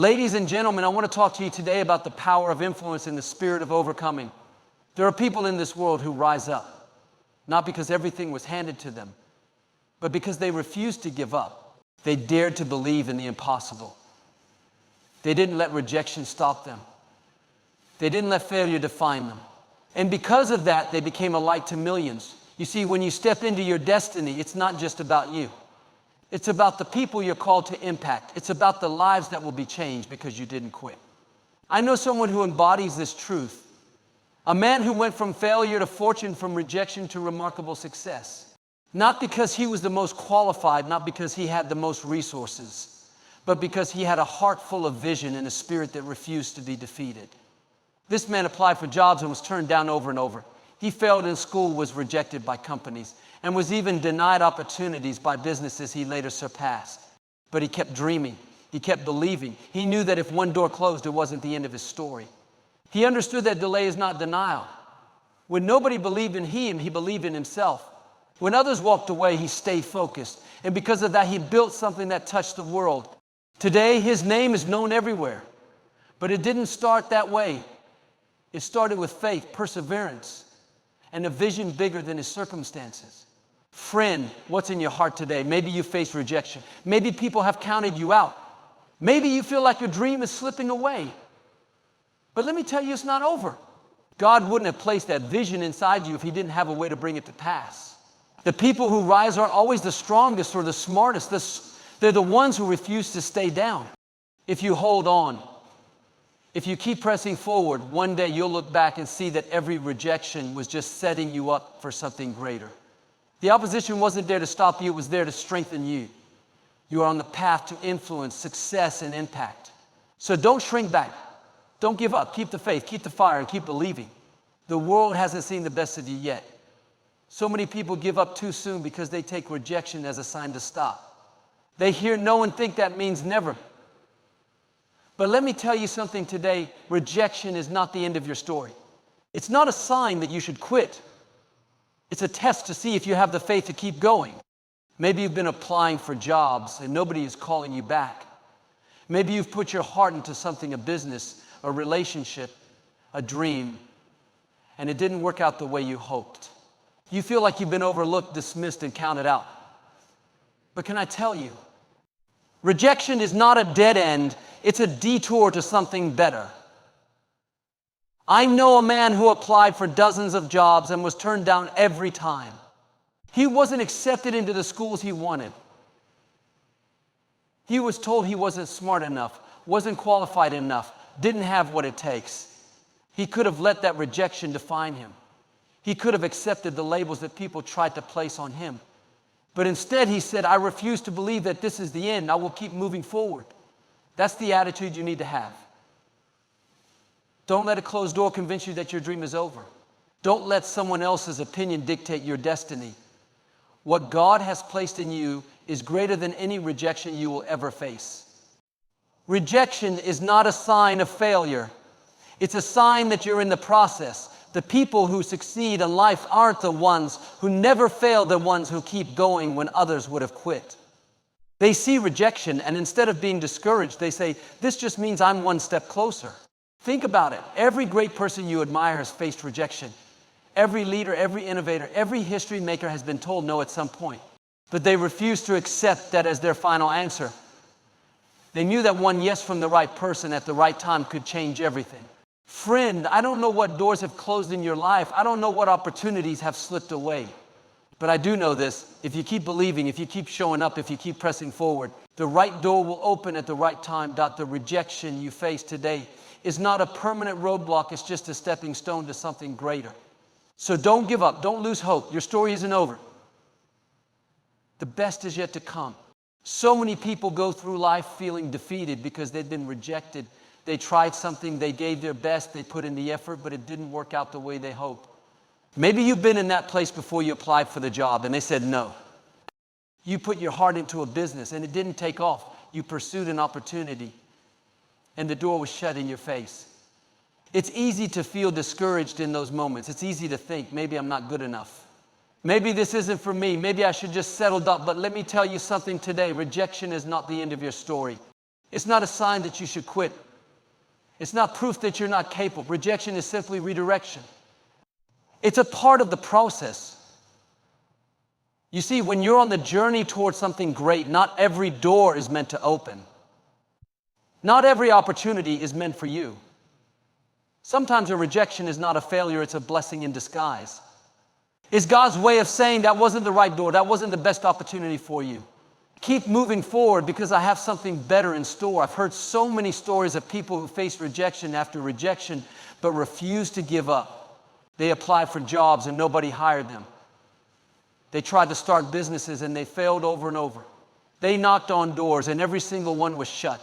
Ladies and gentlemen, I want to talk to you today about the power of influence and the spirit of overcoming. There are people in this world who rise up, not because everything was handed to them, but because they refused to give up. They dared to believe in the impossible. They didn't let rejection stop them. They didn't let failure define them. And because of that, they became a light to millions. You see, when you step into your destiny, it's not just about you. It's about the people you're called to impact. It's about the lives that will be changed because you didn't quit. I know someone who embodies this truth. A man who went from failure to fortune, from rejection to remarkable success. Not because he was the most qualified, not because he had the most resources, but because he had a heart full of vision and a spirit that refused to be defeated. This man applied for jobs and was turned down over and over. He failed in school, was rejected by companies, and was even denied opportunities by businesses he later surpassed. But he kept dreaming. He kept believing. He knew that if one door closed, it wasn't the end of his story. He understood that delay is not denial. When nobody believed in him, he believed in himself. When others walked away, he stayed focused. And because of that, he built something that touched the world. Today, his name is known everywhere. But it didn't start that way. It started with faith, perseverance, and a vision bigger than his circumstances. Friend, what's in your heart today? Maybe you face rejection. Maybe people have counted you out. Maybe you feel like your dream is slipping away. But let me tell you, it's not over. God wouldn't have placed that vision inside you if he didn't have a way to bring it to pass. The people who rise aren't always the strongest or the smartest. They're the ones who refuse to stay down. If you hold on, if you keep pressing forward, one day you'll look back and see that every rejection was just setting you up for something greater. The opposition wasn't there to stop you, it was there to strengthen you. You are on the path to influence, success, and impact. So don't shrink back. Don't give up. Keep the faith, keep the fire, and keep believing. The world hasn't seen the best of you yet. So many people give up too soon because they take rejection as a sign to stop. They hear no and think that means never. But let me tell you something today. Rejection is not the end of your story. It's not a sign that you should quit. It's a test to see if you have the faith to keep going. Maybe you've been applying for jobs and nobody is calling you back. Maybe you've put your heart into something, a business, a relationship, a dream, and it didn't work out the way you hoped. You feel like you've been overlooked, dismissed, and counted out. But can I tell you, rejection is not a dead end, it's a detour to something better. I know a man who applied for dozens of jobs and was turned down every time. He wasn't accepted into the schools he wanted. He was told he wasn't smart enough, wasn't qualified enough, didn't have what it takes. He could have let that rejection define him. He could have accepted the labels that people tried to place on him. But instead he said, I refuse to believe that this is the end. I will keep moving forward. That's the attitude you need to have. Don't let a closed door convince you that your dream is over. Don't let someone else's opinion dictate your destiny. What God has placed in you is greater than any rejection you will ever face. Rejection is not a sign of failure. It's a sign that you're in the process. The people who succeed in life aren't the ones who never fail, the ones who keep going when others would have quit. They see rejection, and instead of being discouraged, they say, this just means I'm one step closer. Think about it. Every great person you admire has faced rejection. Every leader, every innovator, every history maker has been told no at some point. But they refused to accept that as their final answer. They knew that one yes from the right person at the right time could change everything. Friend, I don't know what doors have closed in your life. I don't know what opportunities have slipped away. But I do know this. If you keep believing, if you keep showing up, if you keep pressing forward, the right door will open at the right time. The rejection you face today is not a permanent roadblock. It's just a stepping stone to something greater. So don't give up. Don't lose hope. Your story isn't over. The best is yet to come. So many people go through life feeling defeated because they've been rejected. They tried something, they gave their best, they put in the effort, but it didn't work out the way they hoped. Maybe you've been in that place before you applied for the job and they said no. You put your heart into a business and it didn't take off. You pursued an opportunity and the door was shut in your face. It's easy to feel discouraged in those moments. It's easy to think, maybe I'm not good enough. Maybe this isn't for me. Maybe I should just settle up. But let me tell you something today. Rejection is not the end of your story. It's not a sign that you should quit. It's not proof that you're not capable. Rejection is simply redirection. It's a part of the process. You see, when you're on the journey towards something great, not every door is meant to open. Not every opportunity is meant for you. Sometimes a rejection is not a failure, it's a blessing in disguise. It's God's way of saying that wasn't the right door, that wasn't the best opportunity for you. Keep moving forward because I have something better in store. I've heard so many stories of people who faced rejection after rejection but refused to give up. They applied for jobs and nobody hired them. They tried to start businesses and they failed over and over. They knocked on doors and every single one was shut.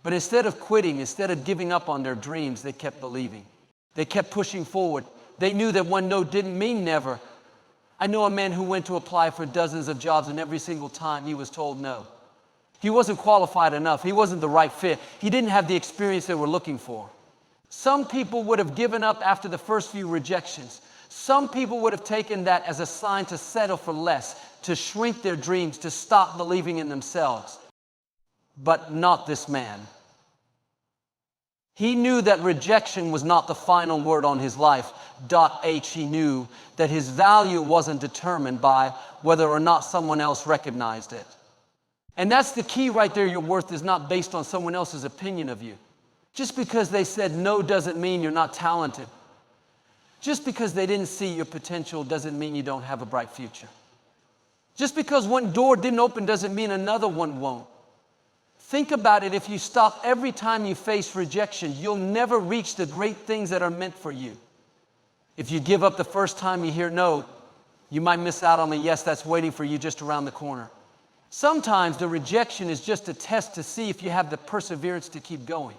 But instead of quitting, instead of giving up on their dreams, they kept believing. They kept pushing forward. They knew that one no didn't mean never. I know a man who went to apply for dozens of jobs and every single time he was told no. He wasn't qualified enough. He wasn't the right fit. He didn't have the experience they were looking for. Some people would have given up after the first few rejections. Some people would have taken that as a sign to settle for less, to shrink their dreams, to stop believing in themselves. But not this man. He knew that rejection was not the final word on his life. He knew that his value wasn't determined by whether or not someone else recognized it. And that's the key right there. Your worth is not based on someone else's opinion of you. Just because they said no doesn't mean you're not talented. Just because they didn't see your potential doesn't mean you don't have a bright future. Just because one door didn't open doesn't mean another one won't. Think about it. If you stop every time you face rejection, you'll never reach the great things that are meant for you. If you give up the first time you hear no, you might miss out on the yes that's waiting for you just around the corner. Sometimes the rejection is just a test to see if you have the perseverance to keep going.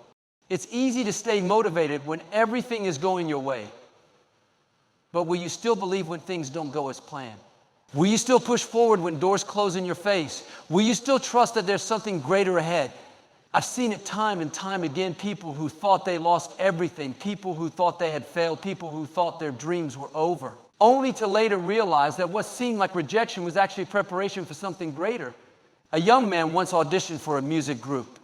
It's easy to stay motivated when everything is going your way. But will you still believe when things don't go as planned? Will you still push forward when doors close in your face? Will you still trust that there's something greater ahead? I've seen it time and time again, people who thought they lost everything, people who thought they had failed, people who thought their dreams were over, only to later realize that what seemed like rejection was actually preparation for something greater. A young man once auditioned for a music group.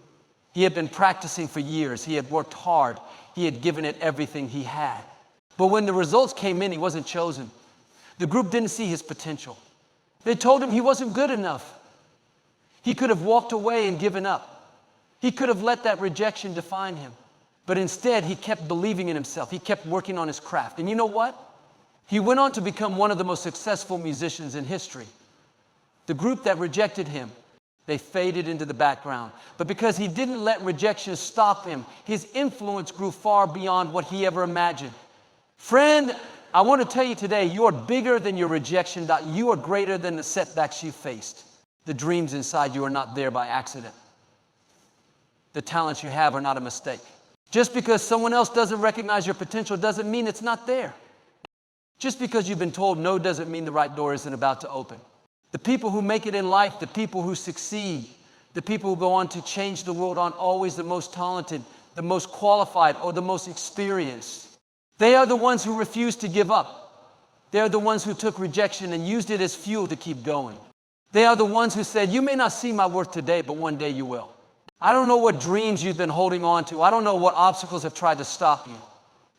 He had been practicing for years. He had worked hard. He had given it everything he had. But when the results came in, he wasn't chosen. The group didn't see his potential. They told him he wasn't good enough. He could have walked away and given up. He could have let that rejection define him. But instead, he kept believing in himself. He kept working on his craft. And you know what? He went on to become one of the most successful musicians in history. The group that rejected him, they faded into the background. But because he didn't let rejection stop him, his influence grew far beyond what he ever imagined. Friend, I want to tell you today, you are bigger than your rejection. You are greater than the setbacks you faced. The dreams inside you are not there by accident. The talents you have are not a mistake. Just because someone else doesn't recognize your potential doesn't mean it's not there. Just because you've been told no doesn't mean the right door isn't about to open. The people who make it in life, the people who succeed, the people who go on to change the world aren't always the most talented, the most qualified, or the most experienced. They are the ones who refused to give up. They are the ones who took rejection and used it as fuel to keep going. They are the ones who said, you may not see my worth today, but one day you will. I don't know what dreams you've been holding on to. I don't know what obstacles have tried to stop you.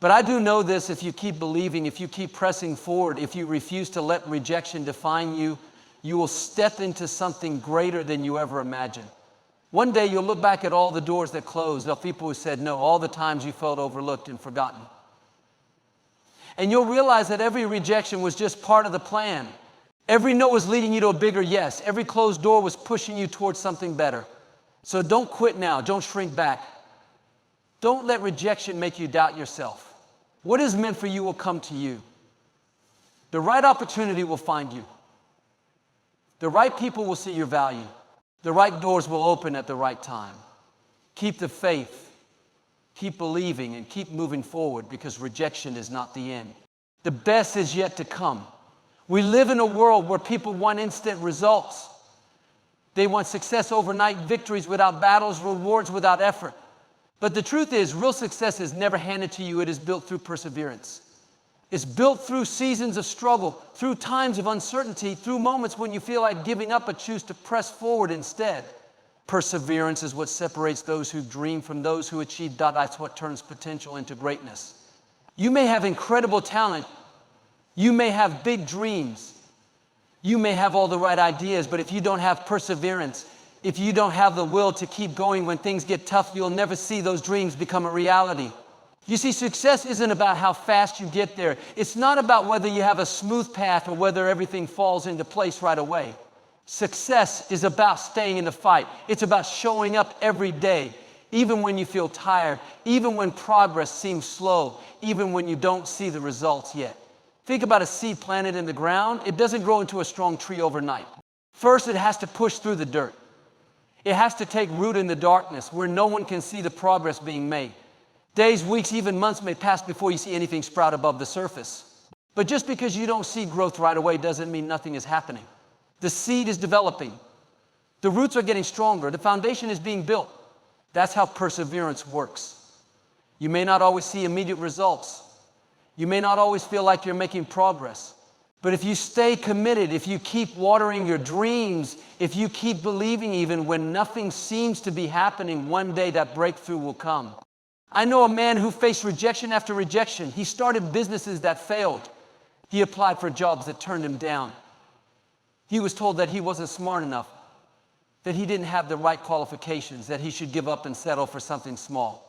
But I do know this: if you keep believing, if you keep pressing forward, if you refuse to let rejection define you, you will step into something greater than you ever imagined. One day you'll look back at all the doors that closed, of people who said no, all the times you felt overlooked and forgotten. And you'll realize that every rejection was just part of the plan. Every no was leading you to a bigger yes. Every closed door was pushing you towards something better. So don't quit now. Don't shrink back. Don't let rejection make you doubt yourself. What is meant for you will come to you. The right opportunity will find you. The right people will see your value. The right doors will open at the right time. Keep the faith. Keep believing and keep moving forward, because rejection is not the end. The best is yet to come. We live in a world where people want instant results. They want success overnight, victories without battles, rewards without effort. But the truth is, real success is never handed to you. It is built through perseverance. It's built through seasons of struggle, through times of uncertainty, through moments when you feel like giving up but choose to press forward instead. Perseverance is what separates those who dream from those who achieve. That's what turns potential into greatness. You may have incredible talent. You may have big dreams. You may have all the right ideas, but if you don't have perseverance, if you don't have the will to keep going when things get tough, you'll never see those dreams become a reality. You see, success isn't about how fast you get there. It's not about whether you have a smooth path or whether everything falls into place right away. Success is about staying in the fight. It's about showing up every day, even when you feel tired, even when progress seems slow, even when you don't see the results yet. Think about a seed planted in the ground. It doesn't grow into a strong tree overnight. First, it has to push through the dirt. It has to take root in the darkness where no one can see the progress being made. Days, weeks, even months may pass before you see anything sprout above the surface. But just because you don't see growth right away doesn't mean nothing is happening. The seed is developing. The roots are getting stronger. The foundation is being built. That's how perseverance works. You may not always see immediate results. You may not always feel like you're making progress. But if you stay committed, if you keep watering your dreams, if you keep believing even when nothing seems to be happening, one day that breakthrough will come. I know a man who faced rejection after rejection. He started businesses that failed. He applied for jobs that turned him down. He was told that he wasn't smart enough, that he didn't have the right qualifications, that he should give up and settle for something small.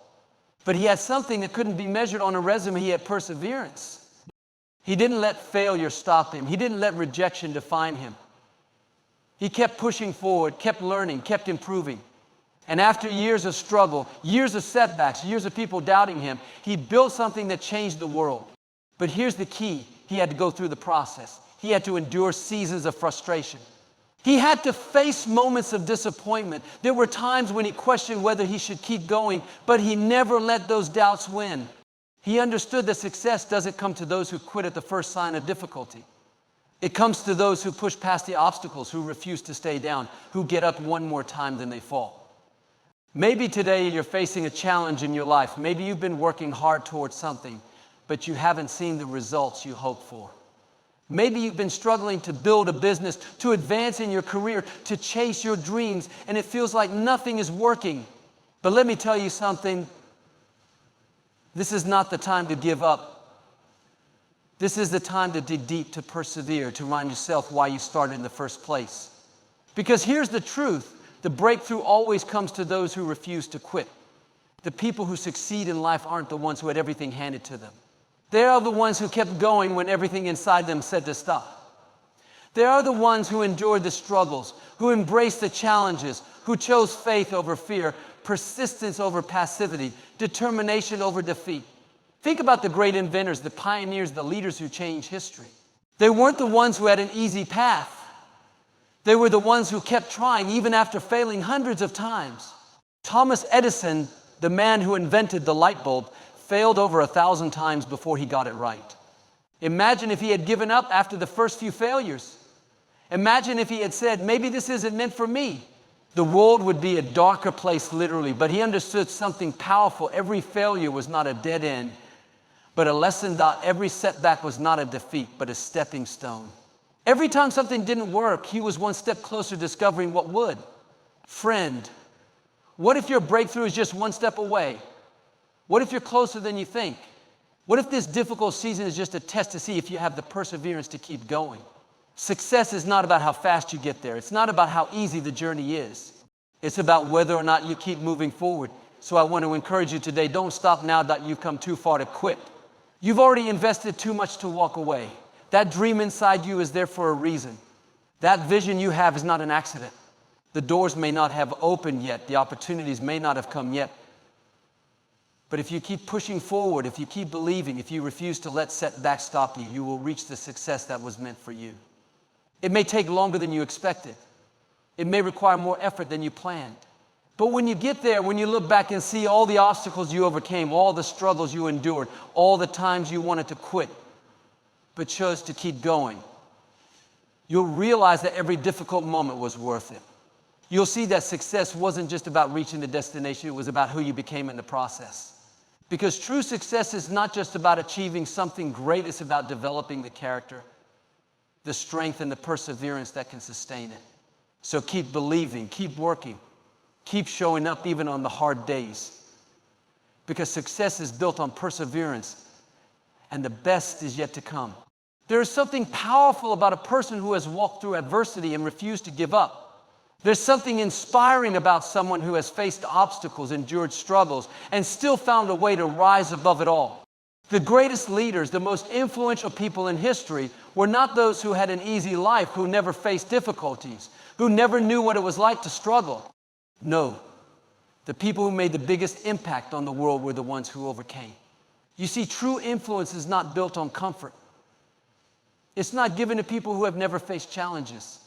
But he had something that couldn't be measured on a resume. He had perseverance. He didn't let failure stop him. He didn't let rejection define him. He kept pushing forward, kept learning, kept improving. And after years of struggle, years of setbacks, years of people doubting him, he built something that changed the world. But here's the key. He had to go through the process. He had to endure seasons of frustration. He had to face moments of disappointment. There were times when he questioned whether he should keep going, but he never let those doubts win. He understood that success doesn't come to those who quit at the first sign of difficulty. It comes to those who push past the obstacles, who refuse to stay down, who get up one more time than they fall. Maybe today you're facing a challenge in your life. Maybe you've been working hard towards something, but you haven't seen the results you hoped for. Maybe you've been struggling to build a business, to advance in your career, to chase your dreams, and it feels like nothing is working. But let me tell you something. This is not the time to give up. This is the time to dig deep, to persevere, to remind yourself why you started in the first place. Because here's the truth. The breakthrough always comes to those who refuse to quit. The people who succeed in life aren't the ones who had everything handed to them. They are the ones who kept going when everything inside them said to stop. They are the ones who endured the struggles, who embraced the challenges, who chose faith over fear, persistence over passivity, determination over defeat. Think about the great inventors, the pioneers, the leaders who changed history. They weren't the ones who had an easy path. They were the ones who kept trying even after failing hundreds of times. Thomas Edison, the man who invented the light bulb, failed over 1,000 times before he got it right. Imagine if he had given up after the first few failures. Imagine if he had said, maybe this isn't meant for me. The world would be a darker place literally, but he understood something powerful. Every failure was not a dead end, but a lesson. Every setback was not a defeat, but a stepping stone. Every time something didn't work, he was one step closer to discovering what would. Friend, what if your breakthrough is just one step away? What if you're closer than you think? What if this difficult season is just a test to see if you have the perseverance to keep going? Success is not about how fast you get there. It's not about how easy the journey is. It's about whether or not you keep moving forward. So I want to encourage you today, don't stop now that you've come too far to quit. You've already invested too much to walk away. That dream inside you is there for a reason. That vision you have is not an accident. The doors may not have opened yet. The opportunities may not have come yet. But if you keep pushing forward, if you keep believing, if you refuse to let setbacks stop you, you will reach the success that was meant for you. It may take longer than you expected. It may require more effort than you planned. But when you get there, when you look back and see all the obstacles you overcame, all the struggles you endured, all the times you wanted to quit, but chose to keep going, you'll realize that every difficult moment was worth it. You'll see that success wasn't just about reaching the destination, it was about who you became in the process. Because true success is not just about achieving something great, it's about developing the character, the strength, and the perseverance that can sustain it. So keep believing, keep working, Keep showing up even on the hard days, because success is built on perseverance, and the best is yet to come. There is something powerful about a person who has walked through adversity and refused to give up. There's something inspiring about someone who has faced obstacles, endured struggles, and still found a way to rise above it all. The greatest leaders, the most influential people in history, were not those who had an easy life, who never faced difficulties, who never knew what it was like to struggle. No, the people who made the biggest impact on the world were the ones who overcame. You see, true influence is not built on comfort. It's not given to people who have never faced challenges.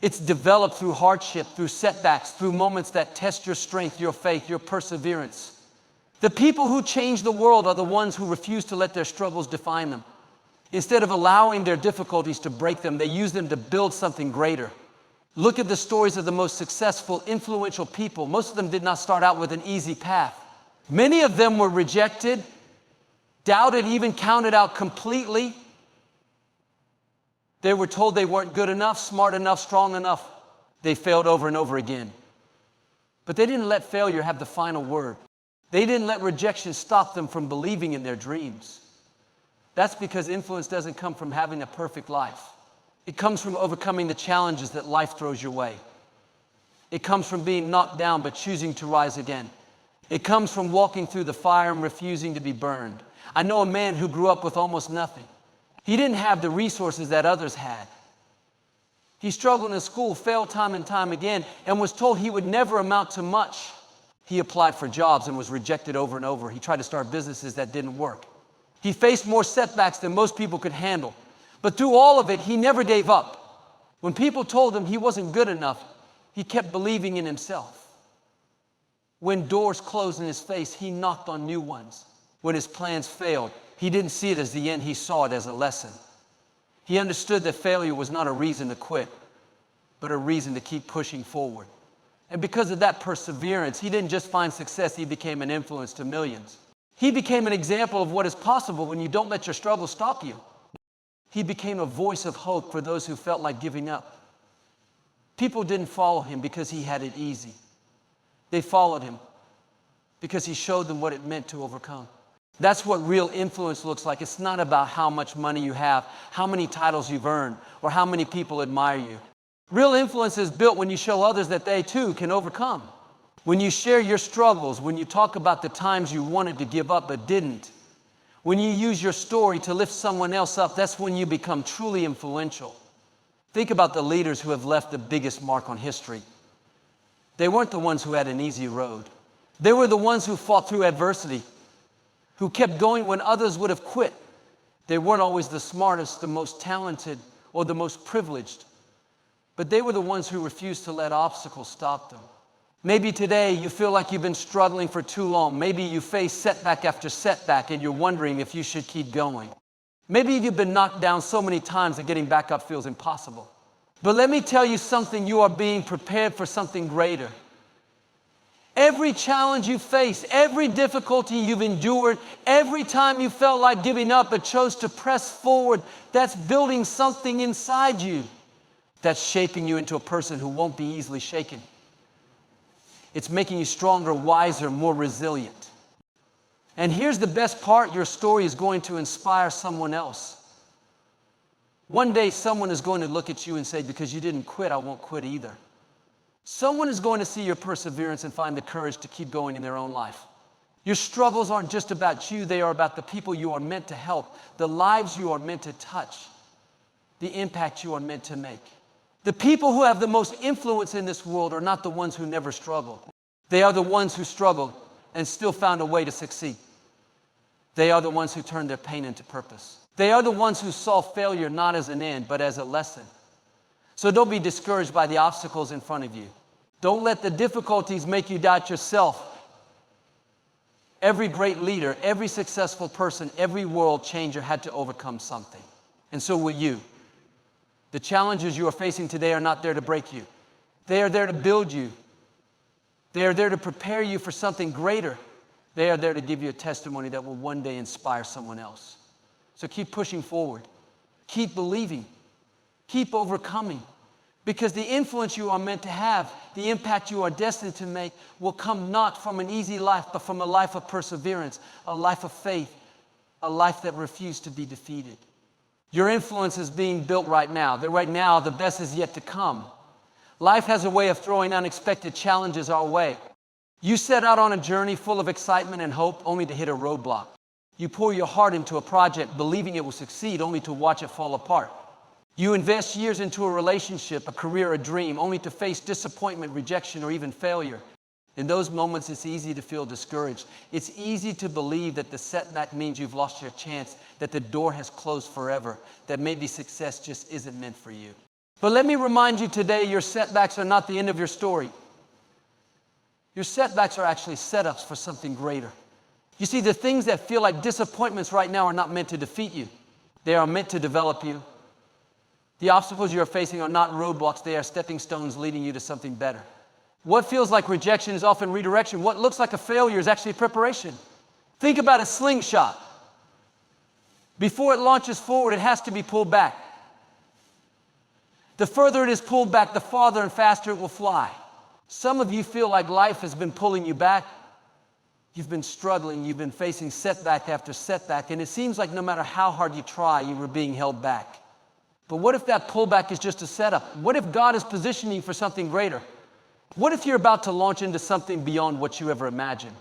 It's developed through hardship, through setbacks, through moments that test your strength, your faith, your perseverance. The people who change the world are the ones who refuse to let their struggles define them. Instead of allowing their difficulties to break them, they use them to build something greater. Look at the stories of the most successful, influential people. Most of them did not start out with an easy path. Many of them were rejected, doubted, even counted out completely. They were told they weren't good enough, smart enough, strong enough. They failed over and over again. But they didn't let failure have the final word. They didn't let rejection stop them from believing in their dreams. That's because influence doesn't come from having a perfect life. It comes from overcoming the challenges that life throws your way. It comes from being knocked down but choosing to rise again. It comes from walking through the fire and refusing to be burned. I know a man who grew up with almost nothing. He didn't have the resources that others had. He struggled in school, failed time and time again, and was told he would never amount to much. He applied for jobs and was rejected over and over. He tried to start businesses that didn't work. He faced more setbacks than most people could handle. But through all of it, he never gave up. When people told him he wasn't good enough, he kept believing in himself. When doors closed in his face, he knocked on new ones. When his plans failed, he didn't see it as the end, he saw it as a lesson. He understood that failure was not a reason to quit, but a reason to keep pushing forward. And because of that perseverance, he didn't just find success, he became an influence to millions. He became an example of what is possible when you don't let your struggles stop you. He became a voice of hope for those who felt like giving up. People didn't follow him because he had it easy. They followed him because he showed them what it meant to overcome. That's what real influence looks like. It's not about how much money you have, how many titles you've earned, or how many people admire you. Real influence is built when you show others that they too can overcome. When you share your struggles, when you talk about the times you wanted to give up but didn't. When you use your story to lift someone else up, that's when you become truly influential. Think about the leaders who have left the biggest mark on history. They weren't the ones who had an easy road. They were the ones who fought through adversity, who kept going when others would have quit. They weren't always the smartest, the most talented, or the most privileged, but they were the ones who refused to let obstacles stop them. Maybe today you feel like you've been struggling for too long. Maybe you face setback after setback and you're wondering if you should keep going. Maybe you've been knocked down so many times that getting back up feels impossible. But let me tell you something, you are being prepared for something greater. Every challenge you face, every difficulty you've endured, every time you felt like giving up but chose to press forward, that's building something inside you. That's shaping you into a person who won't be easily shaken. It's making you stronger, wiser, more resilient. And here's the best part, your story is going to inspire someone else. One day someone is going to look at you and say, because you didn't quit, I won't quit either. Someone is going to see your perseverance and find the courage to keep going in their own life. Your struggles aren't just about you, they are about the people you are meant to help, the lives you are meant to touch, the impact you are meant to make. The people who have the most influence in this world are not the ones who never struggled. They are the ones who struggled and still found a way to succeed. They are the ones who turned their pain into purpose. They are the ones who saw failure not as an end, but as a lesson. So don't be discouraged by the obstacles in front of you. Don't let the difficulties make you doubt yourself. Every great leader, every successful person, every world changer had to overcome something. And so will you. The challenges you are facing today are not there to break you. They are there to build you. They are there to prepare you for something greater. They are there to give you a testimony that will one day inspire someone else. So keep pushing forward. Keep believing. Keep overcoming. Because the influence you are meant to have, the impact you are destined to make, will come not from an easy life, but from a life of perseverance, a life of faith, a life that refused to be defeated. Your influence is being built right now. That right now, the best is yet to come. Life has a way of throwing unexpected challenges our way. You set out on a journey full of excitement and hope, only to hit a roadblock. You pour your heart into a project, believing it will succeed, only to watch it fall apart. You invest years into a relationship, a career, a dream, only to face disappointment, rejection, or even failure. In those moments, it's easy to feel discouraged. It's easy to believe that the setback means you've lost your chance, that the door has closed forever, that maybe success just isn't meant for you. But let me remind you today, your setbacks are not the end of your story. Your setbacks are actually setups for something greater. You see, the things that feel like disappointments right now are not meant to defeat you. They are meant to develop you. The obstacles you are facing are not roadblocks. They are stepping stones leading you to something better. What feels like rejection is often redirection. What looks like a failure is actually preparation. Think about a slingshot. Before it launches forward, it has to be pulled back. The further it is pulled back, the farther and faster it will fly. Some of you feel like life has been pulling you back. You've been struggling. You've been facing setback after setback. And it seems like no matter how hard you try, you were being held back. But what if that pullback is just a setup? What if God is positioning you for something greater? What if you're about to launch into something beyond what you ever imagined?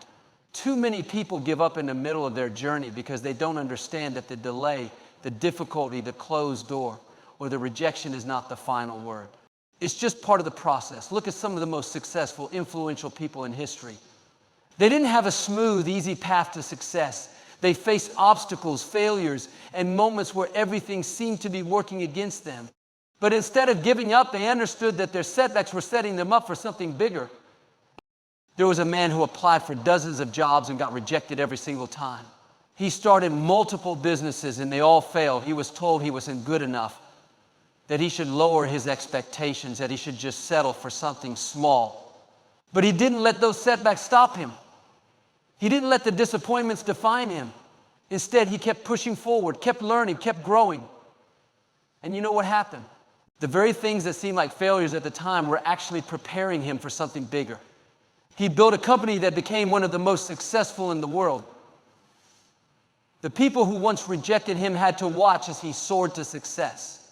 Too many people give up in the middle of their journey because they don't understand that the delay, the difficulty, the closed door, or the rejection is not the final word. It's just part of the process. Look at some of the most successful, influential people in history. They didn't have a smooth, easy path to success. They faced obstacles, failures, and moments where everything seemed to be working against them. But instead of giving up, they understood that their setbacks were setting them up for something bigger. There was a man who applied for dozens of jobs and got rejected every single time. He started multiple businesses and they all failed. He was told he wasn't good enough, that he should lower his expectations, that he should just settle for something small. But he didn't let those setbacks stop him. He didn't let the disappointments define him. Instead, he kept pushing forward, kept learning, kept growing. And you know what happened? The very things that seemed like failures at the time were actually preparing him for something bigger. He built a company that became one of the most successful in the world. The people who once rejected him had to watch as he soared to success.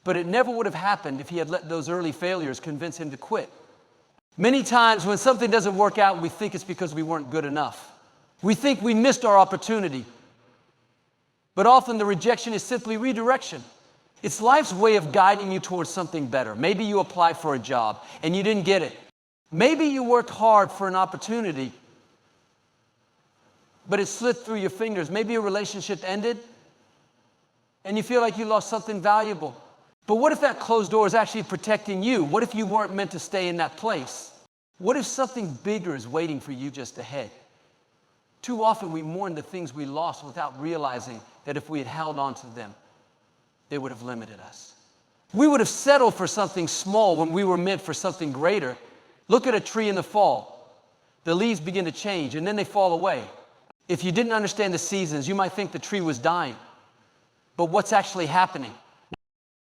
But it never would have happened if he had let those early failures convince him to quit. Many times when something doesn't work out, we think it's because we weren't good enough. We think we missed our opportunity. But often the rejection is simply redirection. It's life's way of guiding you towards something better. Maybe you applied for a job and you didn't get it. Maybe you worked hard for an opportunity, but it slipped through your fingers. Maybe a relationship ended and you feel like you lost something valuable. But what if that closed door is actually protecting you? What if you weren't meant to stay in that place? What if something bigger is waiting for you just ahead? Too often we mourn the things we lost without realizing that if we had held on to them, they would have limited us. We would have settled for something small when we were meant for something greater. Look at a tree in the fall. The leaves begin to change and then they fall away. If you didn't understand the seasons, you might think the tree was dying. But what's actually happening?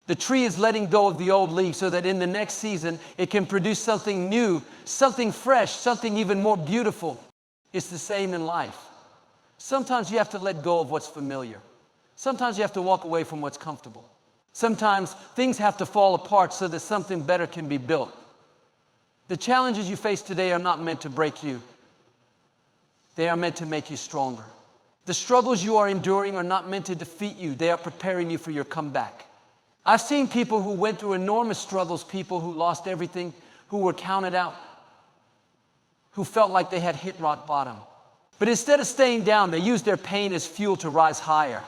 The tree is letting go of the old leaf so that in the next season, it can produce something new, something fresh, something even more beautiful. It's the same in life. Sometimes you have to let go of what's familiar. Sometimes you have to walk away from what's comfortable. Sometimes things have to fall apart so that something better can be built. The challenges you face today are not meant to break you. They are meant to make you stronger. The struggles you are enduring are not meant to defeat you. They are preparing you for your comeback. I've seen people who went through enormous struggles, people who lost everything, who were counted out, who felt like they had hit rock bottom. But instead of staying down, they used their pain as fuel to rise higher.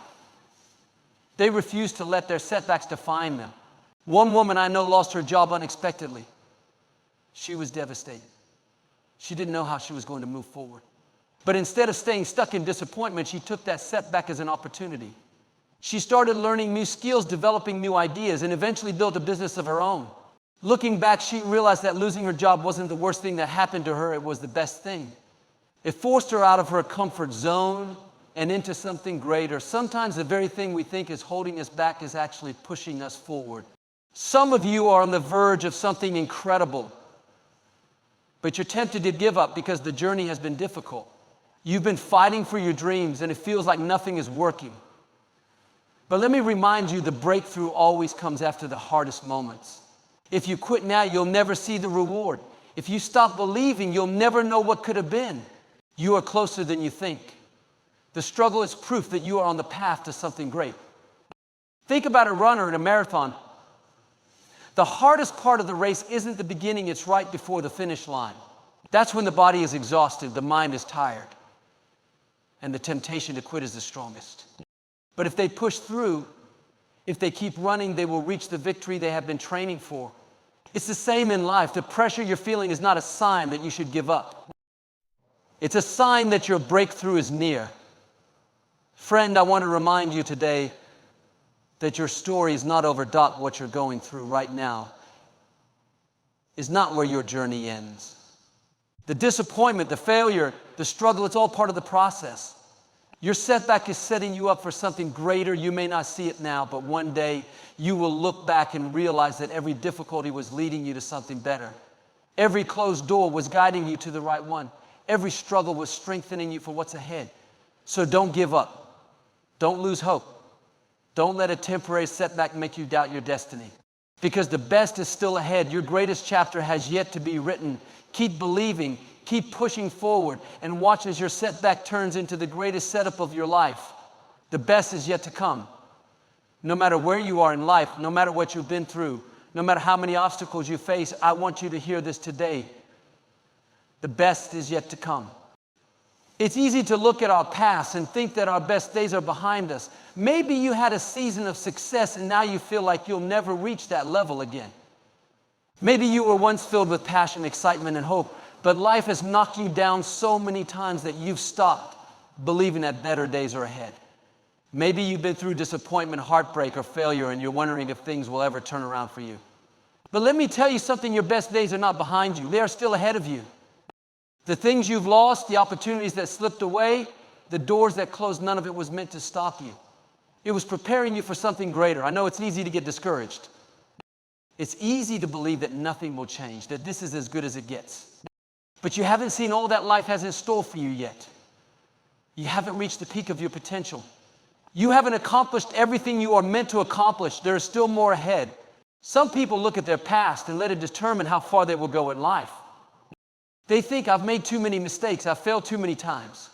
They refused to let their setbacks define them. One woman I know lost her job unexpectedly. She was devastated. She didn't know how she was going to move forward. But instead of staying stuck in disappointment, she took that setback as an opportunity. She started learning new skills, developing new ideas, and eventually built a business of her own. Looking back, she realized that losing her job wasn't the worst thing that happened to her, it was the best thing. It forced her out of her comfort zone and into something greater. Sometimes the very thing we think is holding us back is actually pushing us forward. Some of you are on the verge of something incredible, but you're tempted to give up because the journey has been difficult. You've been fighting for your dreams and it feels like nothing is working. But let me remind you, the breakthrough always comes after the hardest moments. If you quit now, you'll never see the reward. If you stop believing, you'll never know what could have been. You are closer than you think. The struggle is proof that you are on the path to something great. Think about a runner in a marathon. The hardest part of the race isn't the beginning, it's right before the finish line. That's when the body is exhausted, the mind is tired, and the temptation to quit is the strongest. But if they push through, if they keep running, they will reach the victory they have been training for. It's the same in life. The pressure you're feeling is not a sign that you should give up. It's a sign that your breakthrough is near. Friend, I want to remind you today that your story is not over. What you're going through right now is not where your journey ends. The disappointment, the failure, the struggle, it's all part of the process. Your setback is setting you up for something greater. You may not see it now, but one day you will look back and realize that every difficulty was leading you to something better. Every closed door was guiding you to the right one. Every struggle was strengthening you for what's ahead. So don't give up. Don't lose hope. Don't let a temporary setback make you doubt your destiny, because the best is still ahead. Your greatest chapter has yet to be written. Keep believing, keep pushing forward, and watch as your setback turns into the greatest setup of your life. The best is yet to come. No matter where you are in life, no matter what you've been through, no matter how many obstacles you face, I want you to hear this today. The best is yet to come. It's easy to look at our past and think that our best days are behind us. Maybe you had a season of success and now you feel like you'll never reach that level again. Maybe you were once filled with passion, excitement, and hope, but life has knocked you down so many times that you've stopped believing that better days are ahead. Maybe you've been through disappointment, heartbreak, or failure, and you're wondering if things will ever turn around for you. But let me tell you something, your best days are not behind you. They are still ahead of you. The things you've lost, the opportunities that slipped away, the doors that closed, none of it was meant to stop you. It was preparing you for something greater. I know it's easy to get discouraged. It's easy to believe that nothing will change, that this is as good as it gets. But you haven't seen all that life has in store for you yet. You haven't reached the peak of your potential. You haven't accomplished everything you are meant to accomplish. There is still more ahead. Some people look at their past and let it determine how far they will go in life. They think, I've made too many mistakes, I've failed too many times,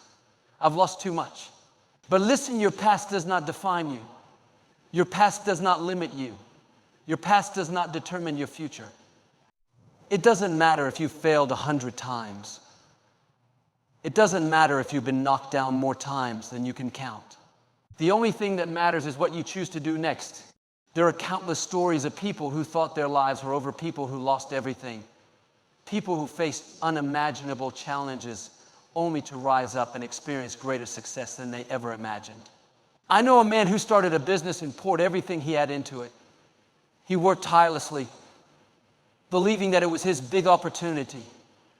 I've lost too much. But listen, your past does not define you. Your past does not limit you. Your past does not determine your future. It doesn't matter if you failed 100 times. It doesn't matter if you've been knocked down more times than you can count. The only thing that matters is what you choose to do next. There are countless stories of people who thought their lives were over, people who lost everything. People who faced unimaginable challenges only to rise up and experience greater success than they ever imagined. I know a man who started a business and poured everything he had into it. He worked tirelessly, believing that it was his big opportunity.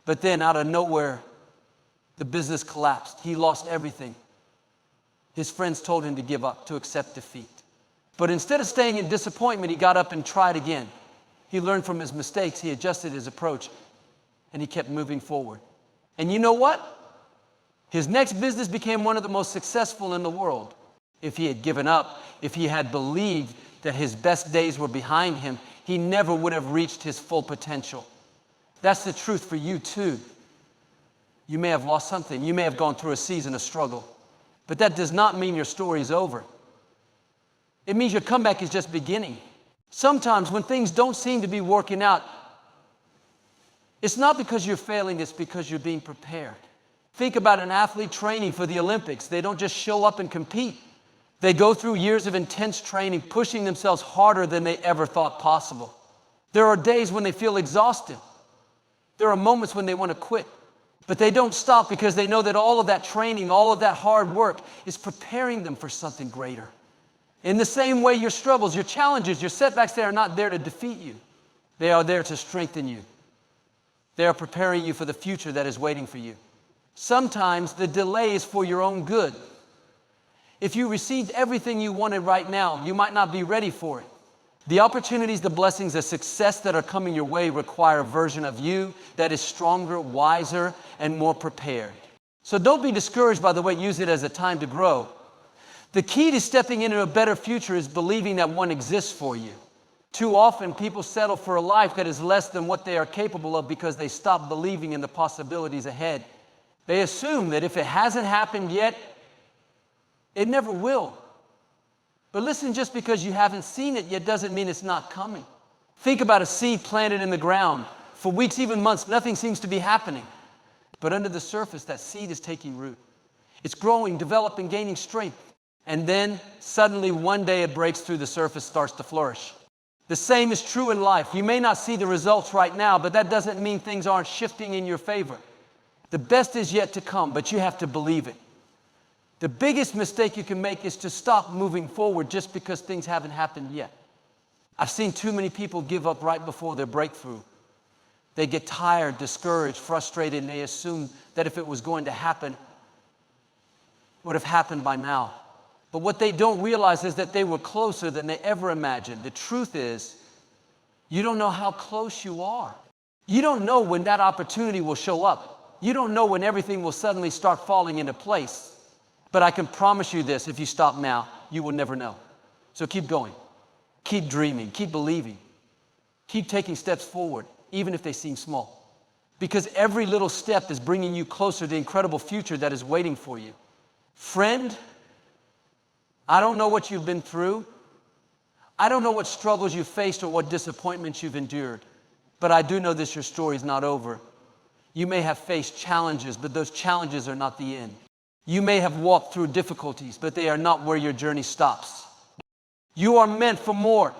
But then out of nowhere, the business collapsed. He lost everything. His friends told him to give up, to accept defeat. But instead of staying in disappointment, he got up and tried again. He learned from his mistakes, he adjusted his approach, and he kept moving forward. And you know what? His next business became one of the most successful in the world. If he had given up, if he had believed that his best days were behind him, he never would have reached his full potential. That's the truth for you too. You may have lost something. You may have gone through a season of struggle. But that does not mean your story is over. It means your comeback is just beginning. Sometimes when things don't seem to be working out, it's not because you're failing, it's because you're being prepared. Think about an athlete training for the Olympics. They don't just show up and compete. They go through years of intense training, pushing themselves harder than they ever thought possible. There are days when they feel exhausted. There are moments when they want to quit. But they don't stop because they know that all of that training, all of that hard work is preparing them for something greater. In the same way, your struggles, your challenges, your setbacks, they are not there to defeat you. They are there to strengthen you. They are preparing you for the future that is waiting for you. Sometimes the delay is for your own good. If you received everything you wanted right now, you might not be ready for it. The opportunities, the blessings, the success that are coming your way require a version of you that is stronger, wiser, and more prepared. So don't be discouraged by the way. Use it as a time to grow. The key to stepping into a better future is believing that one exists for you. Too often, people settle for a life that is less than what they are capable of because they stop believing in the possibilities ahead. They assume that if it hasn't happened yet, it never will. But listen, just because you haven't seen it yet doesn't mean it's not coming. Think about a seed planted in the ground. For weeks, even months, nothing seems to be happening. But under the surface, that seed is taking root. It's growing, developing, gaining strength. And then, suddenly, one day it breaks through the surface, starts to flourish. The same is true in life. You may not see the results right now, but that doesn't mean things aren't shifting in your favor. The best is yet to come, but you have to believe it. The biggest mistake you can make is to stop moving forward just because things haven't happened yet. I've seen too many people give up right before their breakthrough. They get tired, discouraged, frustrated, and they assume that if it was going to happen, it would have happened by now. But what they don't realize is that they were closer than they ever imagined. The truth is, you don't know how close you are. You don't know when that opportunity will show up. You don't know when everything will suddenly start falling into place. But I can promise you this, if you stop now, you will never know. So keep going. Keep dreaming. Keep believing. Keep taking steps forward, even if they seem small. Because every little step is bringing you closer to the incredible future that is waiting for you. Friend, I don't know what you've been through. I don't know what struggles you've faced or what disappointments you've endured. But I do know this, your story is not over. You may have faced challenges, but those challenges are not the end. You may have walked through difficulties, but they are not where your journey stops. You are meant for more.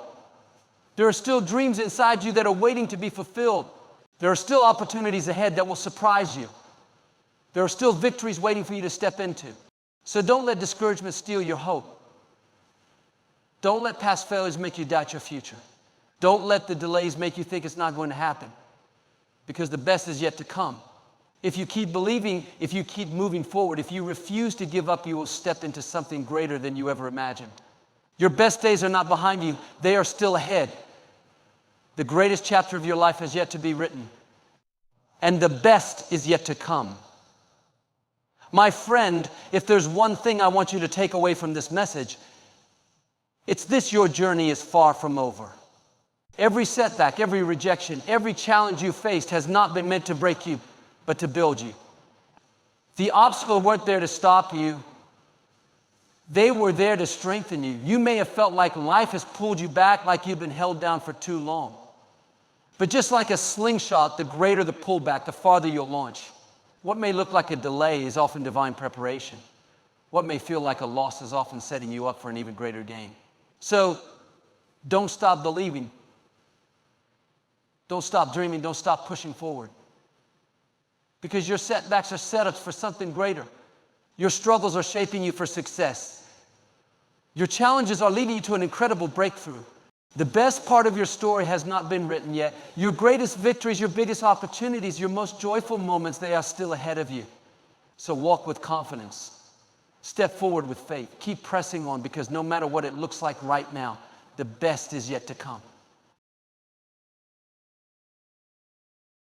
There are still dreams inside you that are waiting to be fulfilled. There are still opportunities ahead that will surprise you. There are still victories waiting for you to step into. So don't let discouragement steal your hope. Don't let past failures make you doubt your future. Don't let the delays make you think it's not going to happen, because the best is yet to come. If you keep believing, if you keep moving forward, if you refuse to give up, you will step into something greater than you ever imagined. Your best days are not behind you. They are still ahead. The greatest chapter of your life has yet to be written. And the best is yet to come. My friend, if there's one thing I want you to take away from this message, it's this: your journey is far from over. Every setback, every rejection, every challenge you faced has not been meant to break you, but to build you. The obstacles weren't there to stop you. They were there to strengthen you. You may have felt like life has pulled you back, like you've been held down for too long. But just like a slingshot, the greater the pullback, the farther you'll launch. What may look like a delay is often divine preparation. What may feel like a loss is often setting you up for an even greater gain. So don't stop believing. Don't stop dreaming. Don't stop pushing forward. Because your setbacks are setups for something greater. Your struggles are shaping you for success. Your challenges are leading you to an incredible breakthrough. The best part of your story has not been written yet. Your greatest victories, your biggest opportunities, your most joyful moments, they are still ahead of you. So walk with confidence. Step forward with faith. Keep pressing on, because no matter what it looks like right now, the best is yet to come.